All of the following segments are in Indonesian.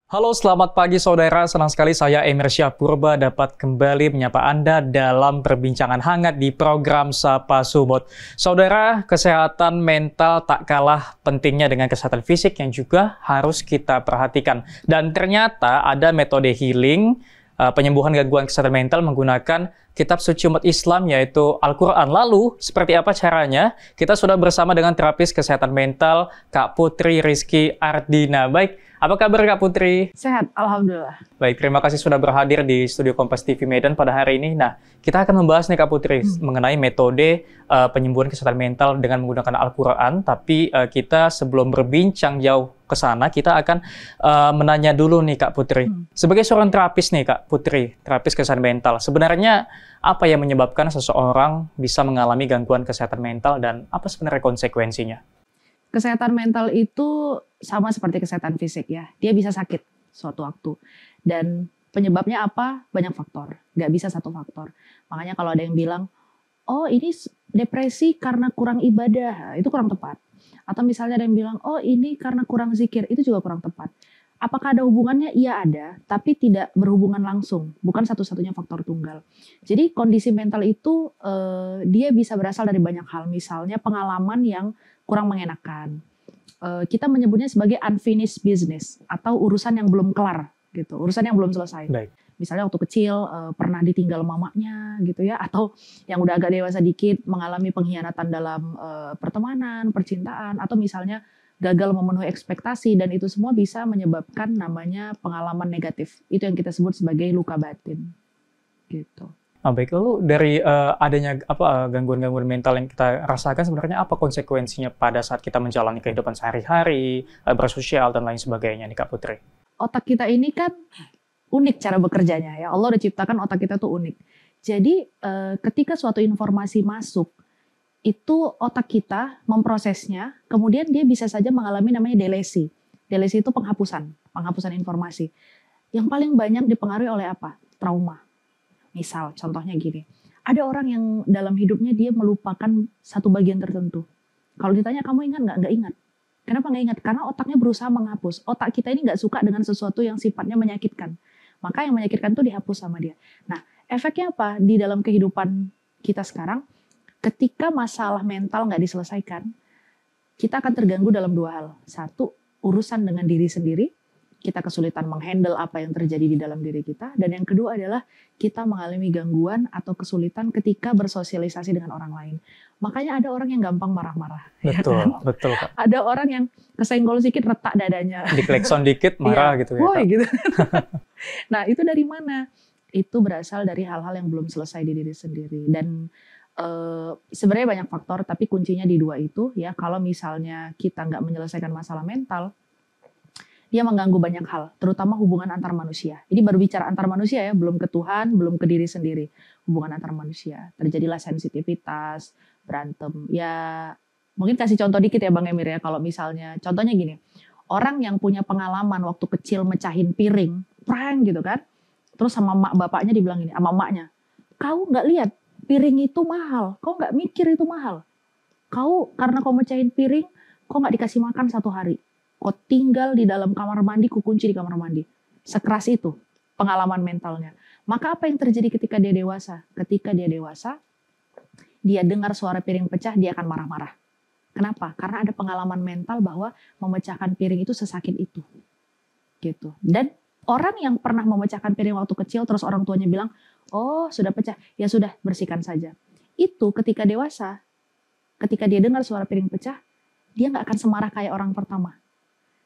Halo, selamat pagi saudara. Senang sekali saya Emir Syahpurba dapat kembali menyapa Anda dalam perbincangan hangat di program Sapa Sumut. Saudara, kesehatan mental tak kalah pentingnya dengan kesehatan fisik yang juga harus kita perhatikan. Dan ternyata ada metode healing, penyembuhan gangguan kesehatan mental menggunakan kitab suci umat Islam yaitu Al-Quran. Lalu, seperti apa caranya? Kita sudah bersama dengan terapis kesehatan mental Kak Putri Rizky Ardina. Baik, apa kabar Kak Putri? Sehat, alhamdulillah. Baik, terima kasih sudah berhadir di studio Kompas TV Medan pada hari ini. Nah, kita akan membahas nih Kak Putri mengenai metode penyembuhan kesehatan mental dengan menggunakan Al-Quran. Tapi kita sebelum berbincang jauh ke sana, kita akan menanya dulu nih Kak Putri. Sebagai seorang terapis nih Kak Putri, terapis kesehatan mental, sebenarnya apa yang menyebabkan seseorang bisa mengalami gangguan kesehatan mental dan apa sebenarnya konsekuensinya? Kesehatan mental itu sama seperti kesehatan fisik ya. Dia bisa sakit suatu waktu. Dan penyebabnya apa? Banyak faktor. Nggak bisa satu faktor. Makanya kalau ada yang bilang, oh ini depresi karena kurang ibadah, itu kurang tepat. Atau misalnya ada yang bilang, oh ini karena kurang zikir, itu juga kurang tepat. Apakah ada hubungannya? Iya ada, tapi tidak berhubungan langsung. Bukan satu-satunya faktor tunggal. Jadi kondisi mental itu dia bisa berasal dari banyak hal. Misalnya pengalaman yang kurang mengenakan. Kita menyebutnya sebagai unfinished business atau urusan yang belum kelar gitu, urusan yang belum selesai. Baik. Misalnya waktu kecil pernah ditinggal mamanya gitu ya, atau yang udah agak dewasa dikit mengalami pengkhianatan dalam pertemanan, percintaan, atau misalnya gagal memenuhi ekspektasi, dan itu semua bisa menyebabkan namanya pengalaman negatif. Itu yang kita sebut sebagai luka batin. Gitu. Baik, lalu dari adanya gangguan-gangguan mental yang kita rasakan sebenarnya apa konsekuensinya pada saat kita menjalani kehidupan sehari-hari, bersosial dan lain sebagainya nih Kak Putri? Otak kita ini kan unik cara bekerjanya ya. Allah udah ciptakan otak kita tuh unik. Jadi ketika suatu informasi masuk, itu otak kita memprosesnya, kemudian dia bisa saja mengalami namanya delesi. Delesi itu penghapusan informasi. Yang paling banyak dipengaruhi oleh apa? Trauma. Misal, contohnya gini, ada orang yang dalam hidupnya dia melupakan satu bagian tertentu. Kalau ditanya, kamu ingat nggak? Nggak ingat. Kenapa nggak ingat? Karena otaknya berusaha menghapus. Otak kita ini nggak suka dengan sesuatu yang sifatnya menyakitkan. Maka yang menyakitkan itu dihapus sama dia. Nah, efeknya apa? Di dalam kehidupan kita sekarang, ketika masalah mental nggak diselesaikan, kita akan terganggu dalam dua hal. Satu, urusan dengan diri sendiri. Kita kesulitan menghandle apa yang terjadi di dalam diri kita. Dan yang kedua adalah kita mengalami gangguan atau kesulitan ketika bersosialisasi dengan orang lain. Makanya ada orang yang gampang marah-marah. Betul, ya kan? betul Kak. Ada orang yang kesenggol sedikit retak dadanya. Diklekson dikit marah gitu ya Kak. Gitu. Nah itu dari mana? Itu berasal dari hal-hal yang belum selesai di diri sendiri. Dan sebenarnya banyak faktor, tapi kuncinya di dua itu ya. Kalau misalnya kita nggak menyelesaikan masalah mental, dia mengganggu banyak hal, terutama hubungan antar manusia. Ini baru bicara antar manusia ya, belum ke Tuhan, belum ke diri sendiri. Hubungan antar manusia, terjadilah sensitivitas, berantem. Ya, mungkin kasih contoh dikit ya Bang Emir ya, kalau misalnya, contohnya gini, orang yang punya pengalaman waktu kecil mecahin piring, prank gitu kan, terus sama mak bapaknya dibilang gini, sama maknya, kau nggak lihat piring itu mahal, kau nggak mikir itu mahal. Kau karena kau mecahin piring, kau nggak dikasih makan 1 hari. Kau tinggal di dalam kamar mandi, ku kunci di kamar mandi. Sekeras itu pengalaman mentalnya. Maka apa yang terjadi ketika dia dewasa? Ketika dia dewasa, dia dengar suara piring pecah, dia akan marah-marah. Kenapa? Karena ada pengalaman mental bahwa memecahkan piring itu sesakit itu. Gitu. Dan orang yang pernah memecahkan piring waktu kecil, terus orang tuanya bilang, oh sudah pecah, ya sudah bersihkan saja. Itu ketika dewasa, ketika dia dengar suara piring pecah, dia nggak akan semarah kayak orang pertama.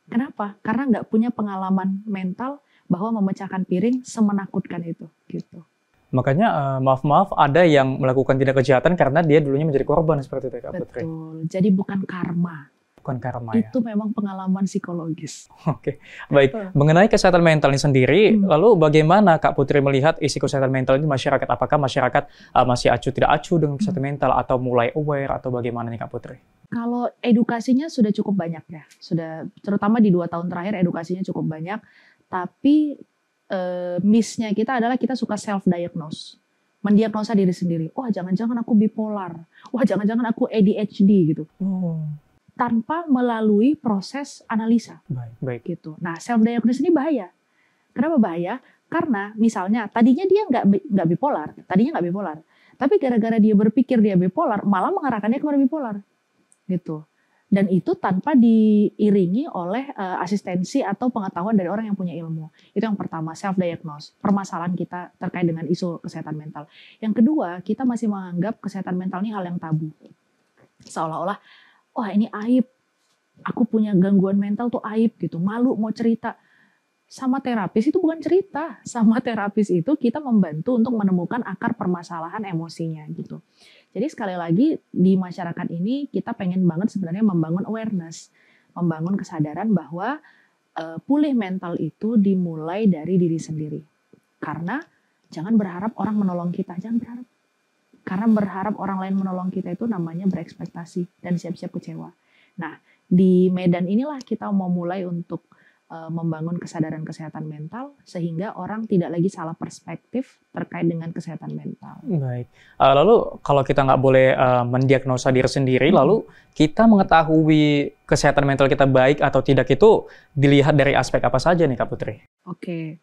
Kenapa? Karena nggak punya pengalaman mental bahwa memecahkan piring semenakutkan itu. Gitu. Makanya maaf-maaf ada yang melakukan tindak kejahatan karena dia dulunya menjadi korban seperti itu Kak Putri. Betul. Jadi bukan karma. Bukan karma ya. Itu memang pengalaman psikologis. Oke, baik. Mengenai kesehatan mental ini sendiri, lalu bagaimana Kak Putri melihat isi kesehatan mental ini masyarakat? Apakah masyarakat masih acuh tidak acuh dengan kesehatan mental atau mulai aware atau bagaimana nih Kak Putri? Kalau edukasinya sudah cukup banyak ya, sudah terutama di 2 tahun terakhir edukasinya cukup banyak. Tapi miss-nya kita adalah kita suka self-diagnose, mendiagnosa diri sendiri. Wah jangan-jangan aku bipolar, wah jangan-jangan aku ADHD gitu. tanpa melalui proses analisa. Baik. Gitu. Nah, self diagnosis ini bahaya. Kenapa bahaya? Karena misalnya tadinya dia nggak bipolar, tapi gara-gara dia berpikir dia bipolar, malah mengarahkannya kepada bipolar, gitu. Dan itu tanpa diiringi oleh asistensi atau pengetahuan dari orang yang punya ilmu. Itu yang pertama, self diagnose, permasalahan kita terkait dengan isu kesehatan mental. Yang kedua, kita masih menganggap kesehatan mental ini hal yang tabu, seolah-olah, wah ini aib, aku punya gangguan mental tuh aib gitu, malu mau cerita. Sama terapis itu bukan cerita, sama terapis itu kita membantu untuk menemukan akar permasalahan emosinya gitu. Jadi sekali lagi di masyarakat ini kita pengen banget sebenarnya membangun awareness, membangun kesadaran bahwa pulih mental itu dimulai dari diri sendiri. Karena jangan berharap orang menolong kita, jangan berharap. Karena berharap orang lain menolong kita itu namanya berekspektasi dan siap-siap kecewa. Nah, di medan inilah kita mau mulai untuk membangun kesadaran kesehatan mental sehingga orang tidak lagi salah perspektif terkait dengan kesehatan mental. Baik. Lalu kalau kita nggak boleh mendiagnosa diri sendiri, lalu kita mengetahui kesehatan mental kita baik atau tidak itu dilihat dari aspek apa saja nih Kak Putri? Oke.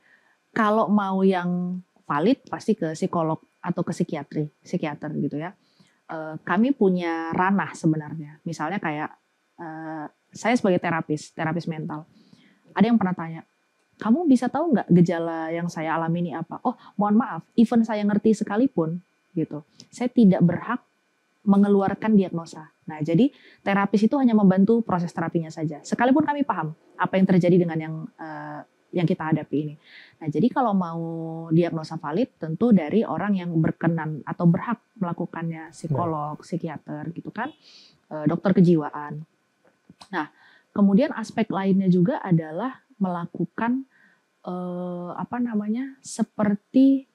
Kalau mau yang valid pasti ke psikolog atau ke psikiater gitu ya. Kami punya ranah sebenarnya. Misalnya kayak saya sebagai terapis mental. Ada yang pernah tanya, kamu bisa tahu nggak gejala yang saya alami ini apa? Oh, mohon maaf, even saya ngerti sekalipun, gitu, saya tidak berhak mengeluarkan diagnosa. Nah, jadi terapis itu hanya membantu proses terapinya saja. Sekalipun kami paham apa yang terjadi dengan yang kita hadapi ini. Nah, jadi kalau mau diagnosa valid, tentu dari orang yang berkenan atau berhak melakukannya, psikolog, psikiater, gitu kan, dokter kejiwaan. Nah, kemudian aspek lainnya juga adalah melakukan seperti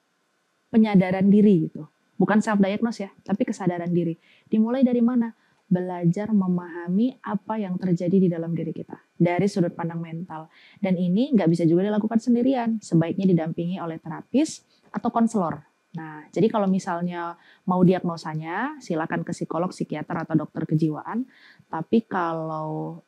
penyadaran diri gitu. Bukan self diagnose ya, tapi kesadaran diri. Dimulai dari mana? Belajar memahami apa yang terjadi di dalam diri kita dari sudut pandang mental. Dan ini nggak bisa juga dilakukan sendirian. Sebaiknya didampingi oleh terapis atau konselor. Nah, jadi kalau misalnya mau diagnosanya, silakan ke psikolog, psikiater, atau dokter kejiwaan. Tapi kalau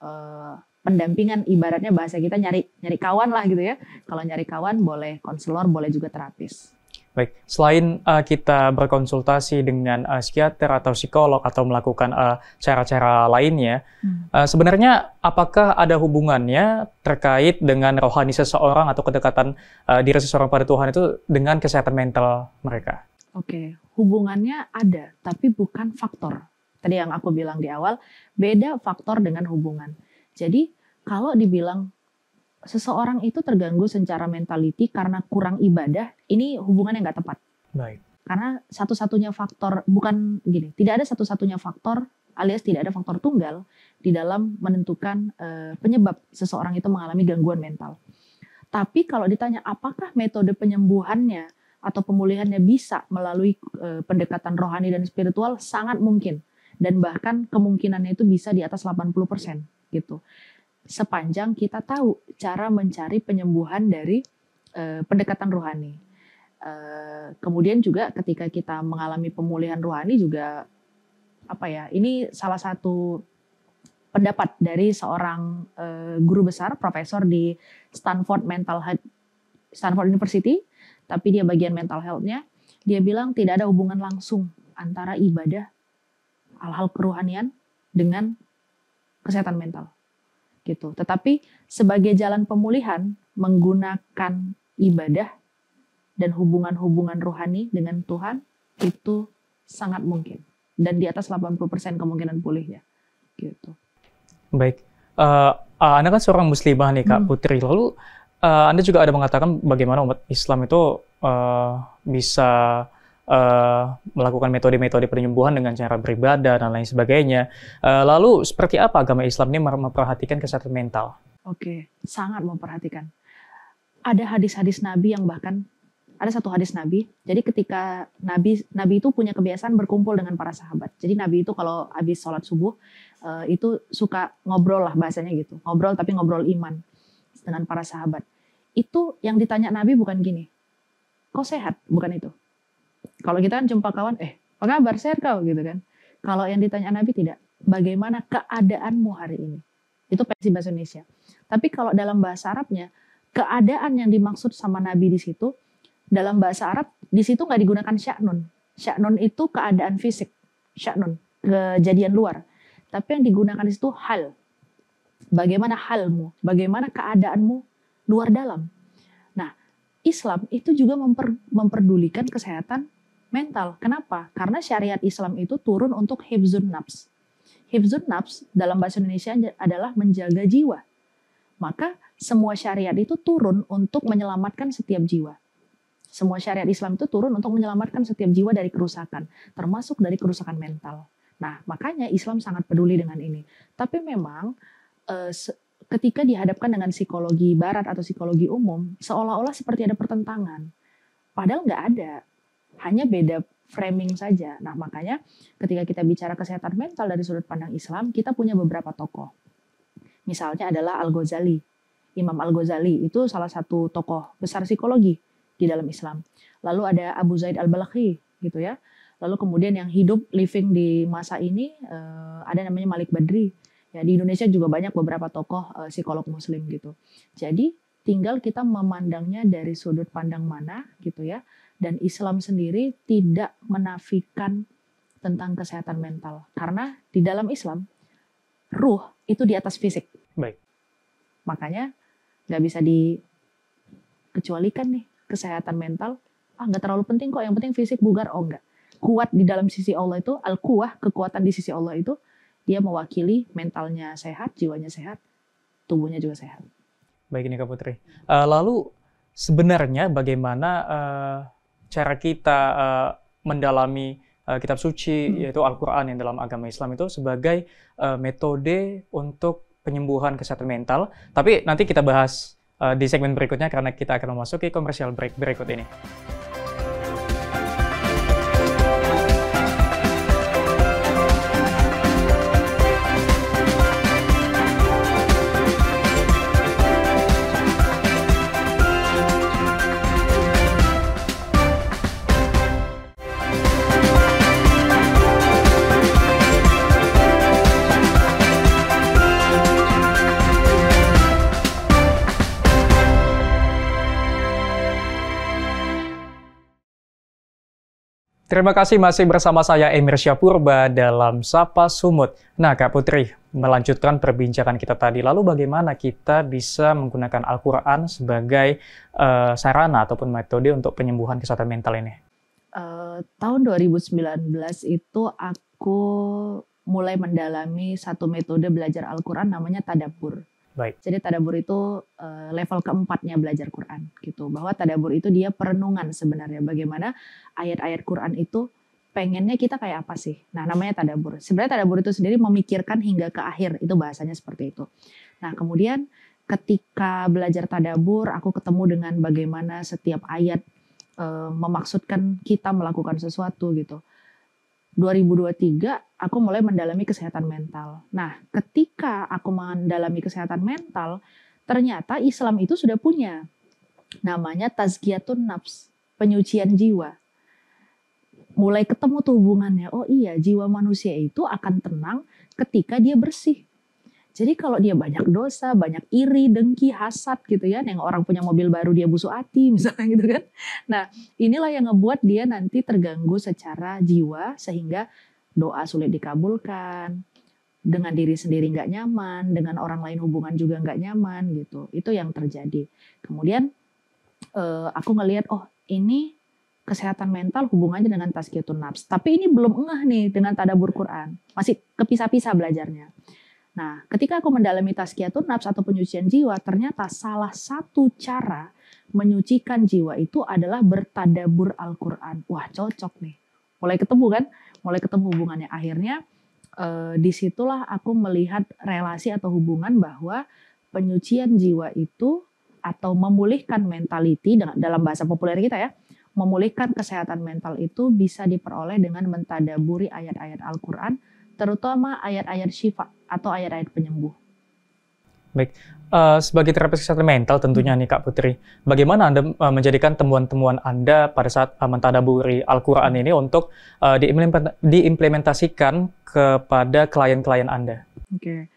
pendampingan, ibaratnya bahasa kita nyari kawan lah gitu ya. Kalau nyari kawan boleh konselor, boleh juga terapis. Baik, selain kita berkonsultasi dengan psikiater atau psikolog atau melakukan cara-cara lainnya, sebenarnya apakah ada hubungannya terkait dengan rohani seseorang atau kedekatan diri seseorang pada Tuhan itu dengan kesehatan mental mereka? Oke, hubungannya ada, tapi bukan faktor. Tadi yang aku bilang di awal, beda faktor dengan hubungan. Jadi kalau dibilang seseorang itu terganggu secara mentality karena kurang ibadah, ini hubungan yang nggak tepat. Baik. Karena satu-satunya faktor, bukan gini, tidak ada satu-satunya faktor alias tidak ada faktor tunggal di dalam menentukan penyebab seseorang itu mengalami gangguan mental. Tapi kalau ditanya apakah metode penyembuhannya atau pemulihannya bisa melalui pendekatan rohani dan spiritual, sangat mungkin. Dan bahkan kemungkinannya itu bisa di atas 80% gitu. Sepanjang kita tahu cara mencari penyembuhan dari pendekatan rohani. Kemudian juga ketika kita mengalami pemulihan rohani juga ini salah satu pendapat dari seorang guru besar, profesor di Stanford University, tapi dia bagian mental health-nya. Dia bilang tidak ada hubungan langsung antara ibadah, hal-hal kerohanian dengan kesehatan mental. Gitu. Tetapi sebagai jalan pemulihan menggunakan ibadah dan hubungan-hubungan rohani dengan Tuhan itu sangat mungkin dan di atas 80% kemungkinan pulihnya. Gitu. Baik, Anda kan seorang muslimah nih Kak Putri, lalu Anda juga ada mengatakan bagaimana umat Islam itu bisa melakukan metode-metode penyembuhan dengan cara beribadah dan lain sebagainya. Lalu seperti apa agama Islam ini memperhatikan kesehatan mental? Oke, sangat memperhatikan. Ada hadis-hadis Nabi yang bahkan ada satu hadis Nabi. Jadi ketika Nabi itu punya kebiasaan berkumpul dengan para sahabat. Jadi Nabi itu kalau habis sholat subuh itu suka ngobrol lah bahasanya gitu. Ngobrol tapi ngobrol iman dengan para sahabat. Itu yang ditanya Nabi bukan gini, kau sehat? Bukan itu. Kalau kita kan jumpa kawan, apa kabar, sehat kau gitu kan. Kalau yang ditanya Nabi tidak, bagaimana keadaanmu hari ini. Itu versi bahasa Indonesia. Tapi kalau dalam bahasa Arabnya, keadaan yang dimaksud sama Nabi di situ, dalam bahasa Arab, di situ nggak digunakan sya'nun. Sya'nun itu keadaan fisik. Sya'nun, kejadian luar. Tapi yang digunakan di situ hal. Bagaimana halmu, bagaimana keadaanmu luar dalam. Nah, Islam itu juga memperdulikan kesehatan mental. Kenapa? Karena syariat Islam itu turun untuk hifzun nafs. Hifzun nafs dalam bahasa Indonesia adalah menjaga jiwa. Maka semua syariat itu turun untuk menyelamatkan setiap jiwa. Semua syariat Islam itu turun untuk menyelamatkan setiap jiwa dari kerusakan, termasuk dari kerusakan mental. Nah, makanya Islam sangat peduli dengan ini. Tapi memang ketika dihadapkan dengan psikologi barat atau psikologi umum, seolah-olah seperti ada pertentangan. Padahal nggak ada. Hanya beda framing saja. Nah, makanya ketika kita bicara kesehatan mental dari sudut pandang Islam, kita punya beberapa tokoh. Misalnya adalah Al-Ghazali. Imam Al-Ghazali itu salah satu tokoh besar psikologi di dalam Islam. Lalu ada Abu Zaid Al-Balakhi gitu ya. Lalu kemudian yang hidup living di masa ini ada namanya Malik Badri. Ya, di Indonesia juga banyak beberapa tokoh psikolog muslim gitu. Jadi tinggal kita memandangnya dari sudut pandang mana gitu ya. Dan Islam sendiri tidak menafikan tentang kesehatan mental. Karena di dalam Islam, ruh itu di atas fisik. Baik. Makanya nggak bisa dikecualikan nih kesehatan mental. Nggak terlalu penting kok, yang penting fisik bugar. Oh enggak. Kuat di dalam sisi Allah itu, al-quwah, kekuatan di sisi Allah itu, dia mewakili mentalnya sehat, jiwanya sehat, tubuhnya juga sehat. Baik ini Kak Putri. Lalu sebenarnya bagaimana cara kita mendalami kitab suci, yaitu Al-Quran yang dalam agama Islam itu sebagai metode untuk penyembuhan kesehatan mental. Tapi nanti kita bahas di segmen berikutnya karena kita akan memasuki commercial break berikut ini. Terima kasih masih bersama saya Emir Syahpurba dalam Sapa Sumut. Nah Kak Putri, melanjutkan perbincangan kita tadi, lalu bagaimana kita bisa menggunakan Al-Quran sebagai sarana ataupun metode untuk penyembuhan kesehatan mental ini? Tahun 2019 itu aku mulai mendalami satu metode belajar Al-Quran namanya tadabbur. Baik. Jadi tadabbur itu level keempatnya belajar Quran gitu. Bahwa tadabbur itu dia perenungan sebenarnya bagaimana ayat-ayat Quran itu pengennya kita kayak apa sih. Nah, namanya tadabbur. Sebenarnya tadabbur itu sendiri memikirkan hingga ke akhir, itu bahasanya seperti itu. Nah, kemudian ketika belajar tadabbur, aku ketemu dengan bagaimana setiap ayat memaksudkan kita melakukan sesuatu gitu. 2023 aku mulai mendalami kesehatan mental. Nah, ketika aku mendalami kesehatan mental, ternyata Islam itu sudah punya namanya tazkiyatun nafs, penyucian jiwa. Mulai ketemu tuh hubungannya. Oh iya, jiwa manusia itu akan tenang ketika dia bersih. Jadi kalau dia banyak dosa, banyak iri, dengki, hasad gitu ya, yang orang punya mobil baru dia busuk hati misalnya gitu kan. Nah, inilah yang ngebuat dia nanti terganggu secara jiwa sehingga doa sulit dikabulkan, dengan diri sendiri nggak nyaman, dengan orang lain hubungan juga nggak nyaman gitu. Itu yang terjadi. Kemudian aku ngelihat, oh ini kesehatan mental hubungannya dengan tazkiyatun nafs. Tapi ini belum ngeh nih dengan tadabbur Quran. Masih kepisah-pisah belajarnya. Nah, ketika aku mendalami tazkiyatun nafs atau penyucian jiwa, ternyata salah satu cara menyucikan jiwa itu adalah bertadabbur Al-Quran. Wah, cocok nih. Mulai ketemu kan? Mulai ketemu hubungannya. Akhirnya disitulah aku melihat relasi atau hubungan bahwa penyucian jiwa itu atau memulihkan mentality dalam bahasa populer kita ya, memulihkan kesehatan mental itu bisa diperoleh dengan mentadaburi ayat-ayat Al-Quran, terutama ayat-ayat syifa atau ayat-ayat penyembuh. Baik, sebagai terapis kesehatan mental tentunya nih Kak Putri, bagaimana Anda menjadikan temuan-temuan Anda pada saat mentadaburi Al-Quran ini untuk diimplementasikan kepada klien-klien Anda? Oke.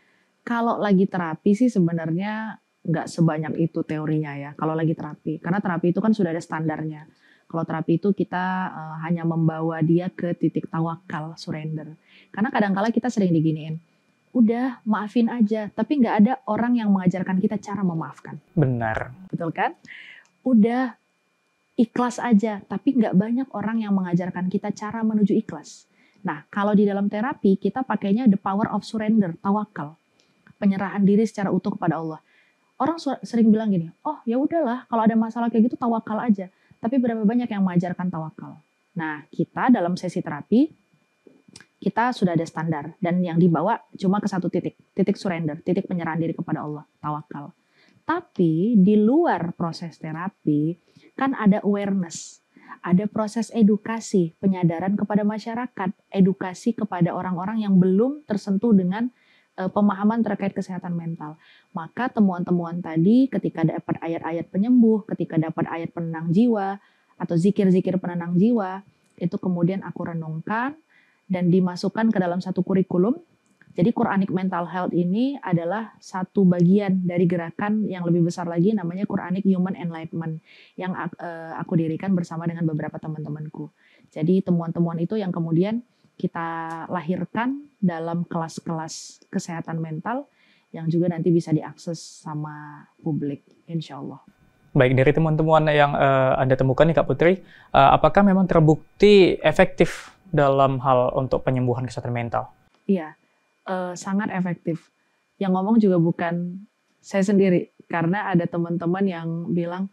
Kalau lagi terapi sih sebenarnya nggak sebanyak itu teorinya ya, kalau lagi terapi. Karena terapi itu kan sudah ada standarnya. Kalau terapi itu kita hanya membawa dia ke titik tawakal, surrender. Karena kadang-kala kita sering diginiin, udah maafin aja, tapi nggak ada orang yang mengajarkan kita cara memaafkan. Benar. Betul kan? Udah ikhlas aja, tapi nggak banyak orang yang mengajarkan kita cara menuju ikhlas. Nah, kalau di dalam terapi kita pakainya the power of surrender, tawakal, penyerahan diri secara utuh kepada Allah. Orang sering bilang gini, oh ya udahlah, kalau ada masalah kayak gitu tawakal aja. Tapi berapa banyak yang mengajarkan tawakal? Nah, kita dalam sesi terapi kita sudah ada standar dan yang dibawa cuma ke satu titik, titik surrender, titik penyerahan diri kepada Allah, tawakal. Tapi di luar proses terapi kan ada awareness, ada proses edukasi, penyadaran kepada masyarakat, edukasi kepada orang-orang yang belum tersentuh dengan pemahaman terkait kesehatan mental. Maka temuan-temuan tadi ketika dapat ayat-ayat penyembuh, ketika dapat ayat penenang jiwa atau zikir-zikir penenang jiwa, itu kemudian aku renungkan dan dimasukkan ke dalam satu kurikulum. Jadi Quranic Mental Health ini adalah satu bagian dari gerakan yang lebih besar lagi namanya Quranic Human Enlightenment yang aku dirikan bersama dengan beberapa teman-temanku. Jadi temuan-temuan itu yang kemudian kita lahirkan dalam kelas-kelas kesehatan mental yang juga nanti bisa diakses sama publik, insya Allah. Baik, dari temuan-temuan yang Anda temukan nih Kak Putri, apakah memang terbukti efektif dalam hal untuk penyembuhan kesehatan mental? Iya. Sangat efektif. Yang ngomong juga bukan saya sendiri, karena ada teman-teman yang bilang,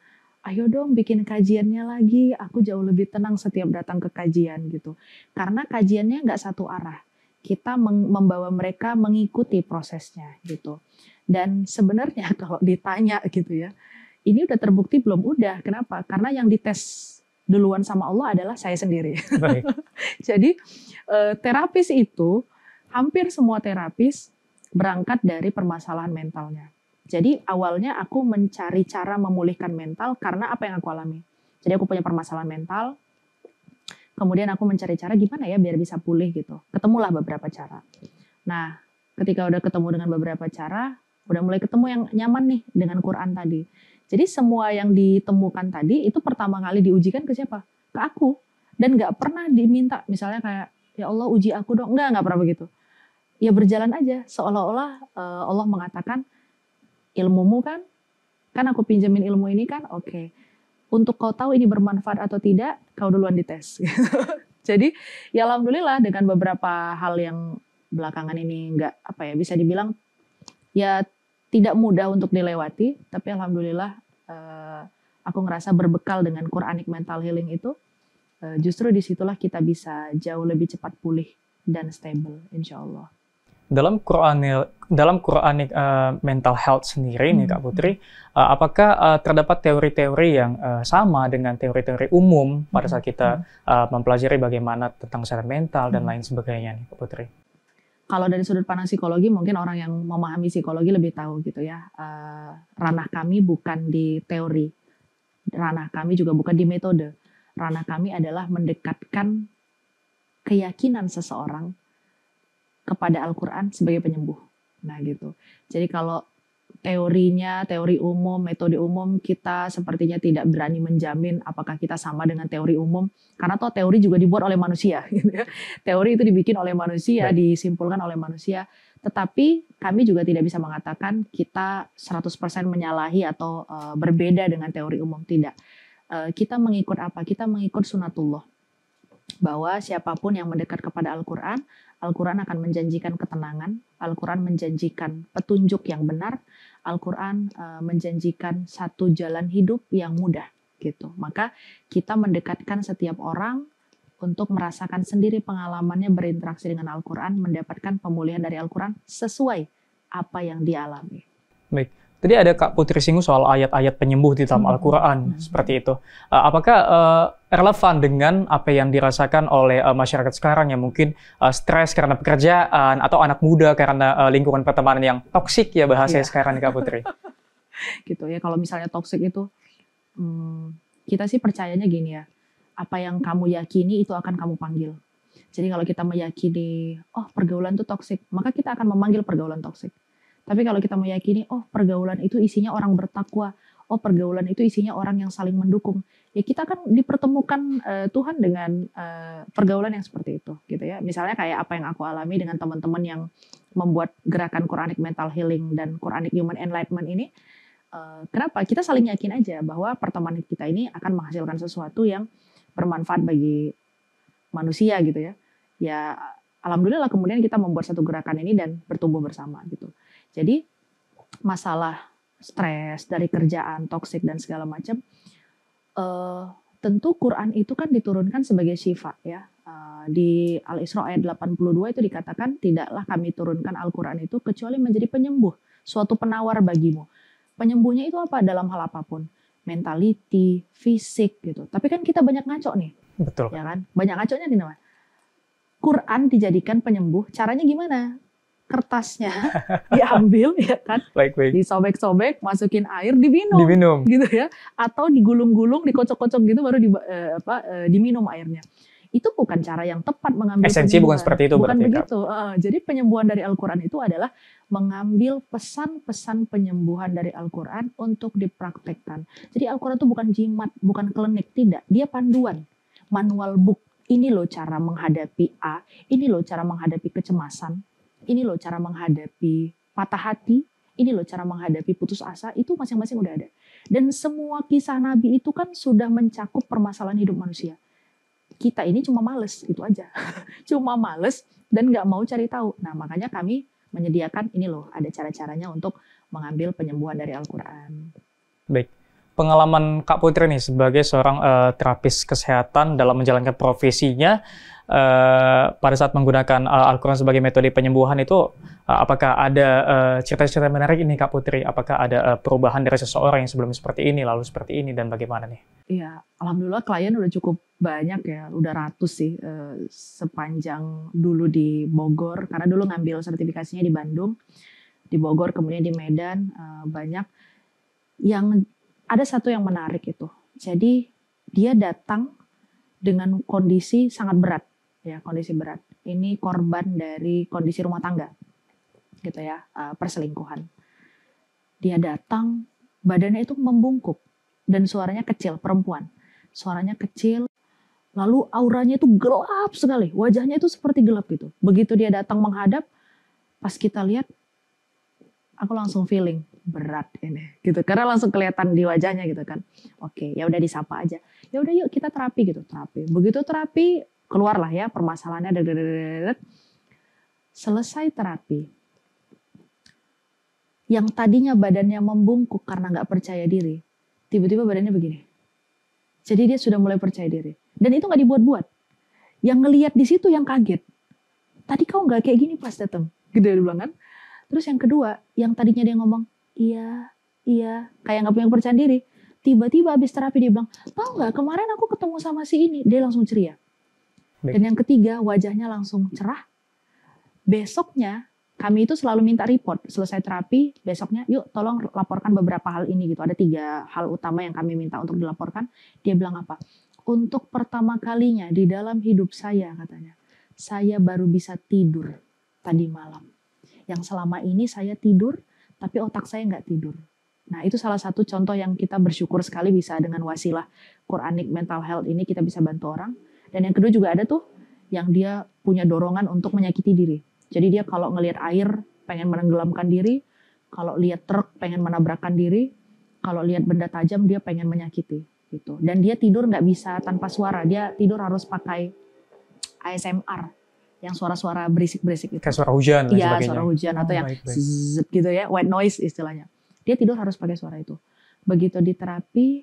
ayo dong bikin kajiannya lagi, aku jauh lebih tenang setiap datang ke kajian gitu. Karena kajiannya nggak satu arah, kita membawa mereka mengikuti prosesnya gitu. Dan sebenarnya kalau ditanya gitu ya, ini udah terbukti belum? Udah, kenapa? Karena yang dites duluan sama Allah adalah saya sendiri. Baik. Jadi terapis itu hampir semua terapis berangkat dari permasalahan mentalnya. Jadi awalnya aku mencari cara memulihkan mental karena apa yang aku alami. Jadi aku punya permasalahan mental, kemudian aku mencari cara gimana ya biar bisa pulih gitu. Ketemulah beberapa cara. Nah, ketika udah ketemu dengan beberapa cara, udah mulai ketemu yang nyaman nih dengan Quran tadi. Jadi semua yang ditemukan tadi itu pertama kali diujikan ke siapa? Ke aku. Dan nggak pernah diminta misalnya kayak, ya Allah uji aku dong. Nggak pernah begitu. Ya berjalan aja seolah-olah Allah mengatakan ilmumu kan aku pinjemin ilmu ini kan, oke. Untuk kau tahu ini bermanfaat atau tidak, kau duluan dites. Jadi ya alhamdulillah dengan beberapa hal yang belakangan ini nggak bisa dibilang ya tidak mudah untuk dilewati, tapi alhamdulillah aku ngerasa berbekal dengan Quranic Mental Healing itu, justru disitulah kita bisa jauh lebih cepat pulih dan stable, insya Allah. Dalam Quranic Mental Health sendiri nih Kak Putri, apakah terdapat teori-teori yang sama dengan teori-teori umum pada saat kita mempelajari bagaimana tentang kesehatan mental dan lain sebagainya nih Kak Putri? Kalau dari sudut pandang psikologi, mungkin orang yang memahami psikologi lebih tahu gitu ya. Ranah kami bukan di teori, ranah kami juga bukan di metode. Ranah kami adalah mendekatkan keyakinan seseorang kepada Al-Quran sebagai penyembuh. Nah gitu. Jadi kalau teorinya, teori umum, metode umum, kita sepertinya tidak berani menjamin apakah kita sama dengan teori umum. Karena toh teori juga dibuat oleh manusia. Gitu ya. Teori itu dibikin oleh manusia, disimpulkan oleh manusia. Tetapi kami juga tidak bisa mengatakan kita 100% menyalahi atau berbeda dengan teori umum. Tidak. Kita mengikut apa? Kita mengikut sunatullah. Bahwa siapapun yang mendekat kepada Al-Quran, Al-Quran akan menjanjikan ketenangan, Al-Quran menjanjikan petunjuk yang benar, Al-Quran menjanjikan satu jalan hidup yang mudah gitu. Maka kita mendekatkan setiap orang untuk merasakan sendiri pengalamannya berinteraksi dengan Al-Quran, mendapatkan pemulihan dari Al-Quran sesuai apa yang dialami. Baik, Tadi ada Kak Putri singgung soal ayat-ayat penyembuh di dalam Al-Quran, seperti itu. Apakah relevan dengan apa yang dirasakan oleh masyarakat sekarang yang mungkin stres karena pekerjaan, atau anak muda karena lingkungan pertemanan yang toksik ya bahasanya sekarang nih Kak Putri? Gitu ya, kalau misalnya toksik itu, kita sih percayanya gini ya, apa yang kamu yakini itu akan kamu panggil. Jadi kalau kita meyakini, oh pergaulan itu toksik, maka kita akan memanggil pergaulan toksik. Tapi kalau kita meyakini, oh pergaulan itu isinya orang bertakwa, oh pergaulan itu isinya orang yang saling mendukung, ya kita akan dipertemukan Tuhan dengan pergaulan yang seperti itu, gitu ya. Misalnya kayak apa yang aku alami dengan teman-teman yang membuat gerakan Quranic Mental Healing dan Quranic Human Enlightenment ini. Kenapa? Kita saling yakin aja bahwa pertemanan kita ini akan menghasilkan sesuatu yang bermanfaat bagi manusia gitu ya. Ya alhamdulillah kemudian kita membuat satu gerakan ini dan bertumbuh bersama gitu. Jadi masalah stres dari kerjaan, toksik dan segala macam, tentu Quran itu kan diturunkan sebagai syifa ya. Di Al-Isra ayat 82 itu dikatakan, tidaklah kami turunkan Al-Quran itu kecuali menjadi penyembuh, suatu penawar bagimu. Penyembuhnya itu apa? Dalam hal apapun. Mentality, fisik gitu. Tapi kan kita banyak ngaco nih. Betul. Ya kan? Banyak ngaconya di mana? Quran dijadikan penyembuh, caranya gimana? Kertasnya diambil ya kan, disobek-sobek, masukin air, diminum gitu ya, atau digulung-gulung, dikocok-kocok gitu baru diminum airnya. Itu bukan cara yang tepat mengambil esensi, bukan seperti itu. Bukan begitu. Jadi penyembuhan dari Al-Quran itu adalah mengambil pesan-pesan penyembuhan dari Al-Quran untuk dipraktekkan. Jadi Al-Quran itu bukan jimat, bukan klinik, tidak. Dia panduan, manual book. Ini loh cara menghadapi A, ini loh cara menghadapi kecemasan, ini loh cara menghadapi patah hati, ini loh cara menghadapi putus asa, itu masing-masing udah ada. Dan semua kisah Nabi itu kan sudah mencakup permasalahan hidup manusia. Kita ini cuma males, itu aja. Cuma males dan nggak mau cari tahu. Nah makanya kami menyediakan ini loh, ada cara-caranya untuk mengambil penyembuhan dari Al-Quran. Baik. Pengalaman Kak Putri nih sebagai seorang terapis kesehatan dalam menjalankan profesinya, pada saat menggunakan Al-Quran sebagai metode penyembuhan itu, apakah ada cerita-cerita menarik ini Kak Putri? Apakah ada perubahan dari seseorang yang sebelumnya seperti ini, lalu seperti ini, dan bagaimana nih? Iya, alhamdulillah klien udah cukup banyak ya, udah ratus sih sepanjang dulu di Bogor, karena dulu ngambil sertifikasinya di Bandung, di Bogor, kemudian di Medan, banyak. Yang ada satu yang menarik itu, jadi dia datang dengan kondisi sangat berat, ya kondisi berat. Ini korban dari kondisi rumah tangga, gitu ya, perselingkuhan. Dia datang, badannya itu membungkuk dan suaranya kecil, perempuan. Suaranya kecil, lalu auranya itu gelap sekali, wajahnya itu seperti gelap gitu. Begitu dia datang menghadap, pas kita lihat, aku langsung feeling berat ini, gitu. Karena langsung kelihatan di wajahnya gitu kan. Oke, ya udah disapa aja. Ya udah yuk kita terapi gitu, terapi. Begitu terapi, keluarlah ya permasalahannya. Selesai terapi, yang tadinya badannya membungkuk karena nggak percaya diri, tiba-tiba badannya begini. Jadi dia sudah mulai percaya diri. Dan itu nggak dibuat-buat. Yang ngelihat di situ yang kaget. Tadi kau nggak kayak gini pas datang. Gitu dia bilang kan. Terus yang kedua, yang tadinya dia ngomong, iya, kayak nggak punya kepercayaan diri. Tiba-tiba habis terapi dia bilang, tahu nggak kemarin aku ketemu sama si ini, dia langsung ceria. Dan yang ketiga, wajahnya langsung cerah. Besoknya kami itu selalu minta report selesai terapi, besoknya yuk tolong laporkan beberapa hal ini gitu. Ada 3 hal utama yang kami minta untuk dilaporkan. Dia bilang apa? Untuk pertama kalinya di dalam hidup saya, katanya, saya baru bisa tidur tadi malam. Yang selama ini saya tidur, tapi otak saya nggak tidur. Nah itu salah satu contoh yang kita bersyukur sekali bisa dengan wasilah Quranic Mental Health ini kita bisa bantu orang. Dan yang kedua juga ada tuh yang dia punya dorongan untuk menyakiti diri. Jadi dia kalau ngelihat air pengen menenggelamkan diri, kalau lihat truk pengen menabrakkan diri, kalau lihat benda tajam dia pengen menyakiti gitu. Dan dia tidur nggak bisa tanpa suara, dia tidur harus pakai ASMR yang suara-suara berisik-berisik itu. Kayak suara hujan dan iya, sebagainya. Suara hujan atau yang zzz gitu ya, white noise istilahnya. Dia tidur harus pakai suara itu. Begitu di terapi,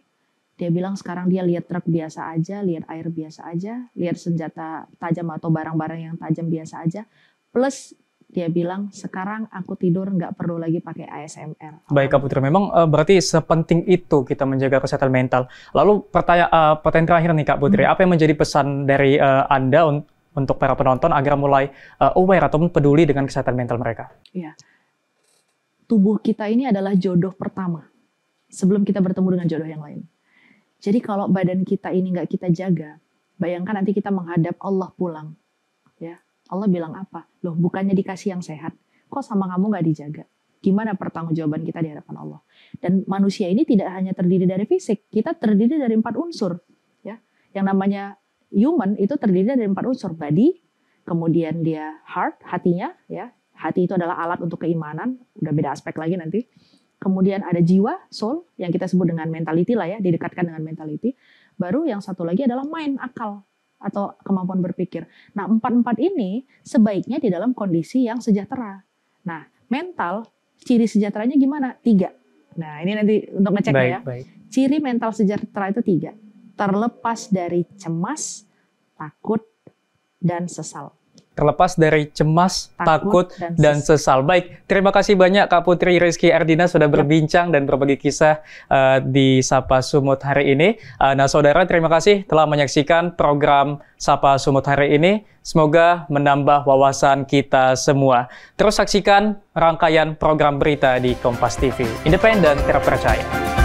dia bilang sekarang dia lihat truk biasa aja, lihat air biasa aja, lihat senjata tajam atau barang-barang yang tajam biasa aja. Plus dia bilang, sekarang aku tidur nggak perlu lagi pakai ASMR. Baik Kak Putri, memang berarti sepenting itu kita menjaga kesehatan mental. Lalu pertanyaan terakhir nih Kak Putri, apa yang menjadi pesan dari Anda untuk para penonton agar mulai aware ataupun peduli dengan kesehatan mental mereka? Ya, tubuh kita ini adalah jodoh pertama sebelum kita bertemu dengan jodoh yang lain. Jadi kalau badan kita ini nggak kita jaga, bayangkan nanti kita menghadap Allah pulang. Ya, Allah bilang apa? Loh, bukannya dikasih yang sehat, kok sama kamu nggak dijaga? Gimana pertanggungjawaban kita di hadapan Allah? Dan manusia ini tidak hanya terdiri dari fisik, kita terdiri dari 4 unsur. Ya, yang namanya human itu terdiri dari 4 unsur: body, kemudian dia heart, hatinya, ya, hati itu adalah alat untuk keimanan, udah beda aspek lagi nanti. Kemudian ada jiwa, soul, yang kita sebut dengan mentality lah ya, didekatkan dengan mentality. Baru yang satu lagi adalah mind, akal, atau kemampuan berpikir. Nah, 4-4 ini sebaiknya di dalam kondisi yang sejahtera. Nah, mental, ciri sejahteranya gimana? 3. Nah, ini nanti untuk ngeceknya ya. Baik. Ciri mental sejahtera itu 3. Terlepas dari cemas, takut, dan sesal. Terlepas dari cemas, takut, dan sesal. Baik, terima kasih banyak Kak Putri Rizky Ardina sudah berbincang dan berbagi kisah di Sapa Sumut hari ini. Nah saudara, terima kasih telah menyaksikan program Sapa Sumut hari ini. Semoga menambah wawasan kita semua. Terus saksikan rangkaian program berita di Kompas TV. Independen, terpercaya.